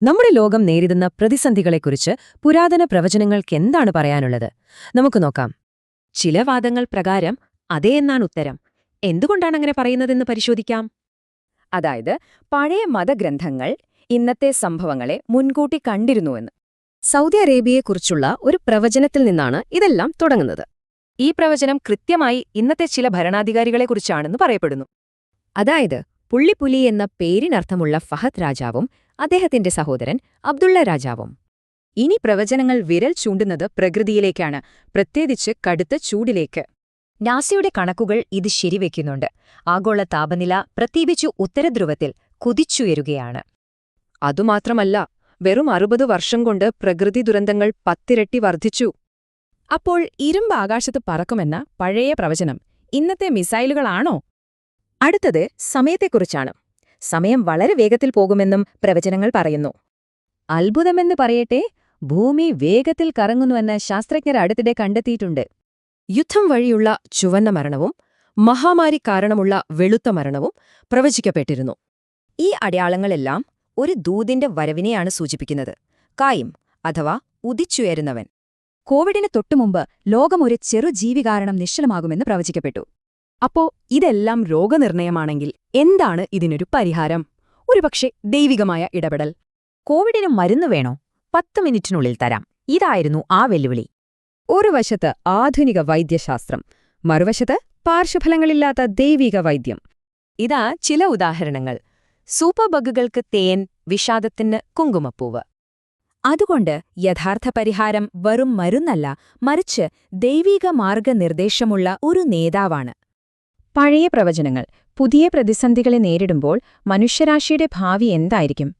നമ്മുടെ ലോകം നേരിടുന്ന പ്രതിസന്ധികളെക്കുറിച്ച് പുരാതന പ്രവചനങ്ങൾക്കെന്താണ് പറയാനുള്ളത്? നമുക്ക് നോക്കാം. ചില വാദങ്ങൾ പ്രകാരം അതേ എന്നാണ് ഉത്തരം. എന്തുകൊണ്ടാണങ്ങനെ പറയുന്നതെന്ന് പരിശോധിക്കാം. അതായത് പഴയ മതഗ്രന്ഥങ്ങൾ ഇന്നത്തെ സംഭവങ്ങളെ മുൻകൂട്ടി കണ്ടിരുന്നുവെന്ന്. സൗദി അറേബ്യയെക്കുറിച്ചുള്ള ഒരു പ്രവചനത്തിൽ നിന്നാണ് ഇതെല്ലാം തുടങ്ങുന്നത്. ഈ പ്രവചനം കൃത്യമായി ഇന്നത്തെ ചില ഭരണാധികാരികളെക്കുറിച്ചാണെന്ന് പറയപ്പെടുന്നു. അതായത് പുള്ളിപ്പുലി എന്ന പേരിനർത്ഥമുള്ള ഫഹദ് രാജാവും അദ്ദേഹത്തിന്റെ സഹോദരൻ അബ്ദുള്ള രാജാവും. ഇനി പ്രവചനങ്ങൾ വിരൽ ചൂണ്ടുന്നത് പ്രകൃതിയിലേക്കാണ്, പ്രത്യേകിച്ച് കടുത്ത ചൂടിലേക്ക്. നാസയുടെ കണക്കുകൾ ഇത് ശരിവെക്കുന്നുണ്ട്. ആഗോള താപനില പ്രത്യേകിച്ചു ഉത്തരധ്രുവത്തിൽ കുതിച്ചുയരുകയാണ്. അതുമാത്രമല്ല, വെറും 60 വർഷം കൊണ്ട് പ്രകൃതി ദുരന്തങ്ങൾ 10 ഇരട്ടി വർദ്ധിച്ചു. അപ്പോൾ ഇരുമ്പ് ആകാശത്ത് പറക്കുമെന്ന പഴയ പ്രവചനം ഇന്നത്തെ മിസൈലുകളാണോ? അടുത്തത് സമയത്തെക്കുറിച്ചാണ്. സമയം വളരെ വേഗത്തിൽ പോകുമെന്നും പ്രവചനങ്ങൾ പറയുന്നു. അത്ഭുതമെന്ന് പറയട്ടെ, ഭൂമി വേഗത്തിൽ കറങ്ങുന്നുവെന്ന് ശാസ്ത്രജ്ഞർ അടുത്തിടെ കണ്ടെത്തിയിട്ടുണ്ട്. യുദ്ധം വഴിയുള്ള ചുവന്ന മരണവും മഹാമാരി കാരണമുള്ള വെളുത്ത മരണവും പ്രവചിക്കപ്പെട്ടിരുന്നു. ഈ അടയാളങ്ങളെല്ലാം ഒരു ദൂതിന്റെ വരവിനെയാണ് സൂചിപ്പിക്കുന്നത്. കായിം അഥവാ ഉദിച്ചുയരുന്നവൻ. കോവിഡിന് തൊട്ടുമുമ്പ് ലോകം ഒരു ചെറുജീവി കാരണം നിശ്ചലമാകുമെന്ന് പ്രവചിക്കപ്പെട്ടു. അപ്പോ ഇതെല്ലാം രോഗനിർണയമാണെങ്കിൽ എന്താണ് ഇതിനൊരു പരിഹാരം? ഒരുപക്ഷെ ദൈവികമായ ഇടപെടൽ. കോവിഡിന് മരുന്ന് വേണോ? 10 മിനിറ്റിനുള്ളിൽ തരാം. ഇതായിരുന്നു ആ വെല്ലുവിളി. ഒരു വശത്ത് ആധുനിക വൈദ്യശാസ്ത്രം, മറുവശത്ത് പാർശ്വഫലങ്ങളില്ലാത്ത ദൈവിക വൈദ്യം. ഇതാ ചില ഉദാഹരണങ്ങൾ. സൂപ്പർ ബഗുകൾക്ക് തേൻ, വിഷാദത്തിന് കുങ്കുമപ്പൂവ്. അതുകൊണ്ട് യഥാർത്ഥ പരിഹാരം വെറും മരുന്നല്ല, മറിച്ച് ദൈവിക മാർഗനിർദ്ദേശമുള്ള ഒരു നേതാവാണ്. പഴയ പ്രവചനങ്ങൾ പുതിയ പ്രതിസന്ധികളെ നേരിടുമ്പോൾ മനുഷ്യരാശിയുടെ ഭാവി എന്തായിരിക്കും?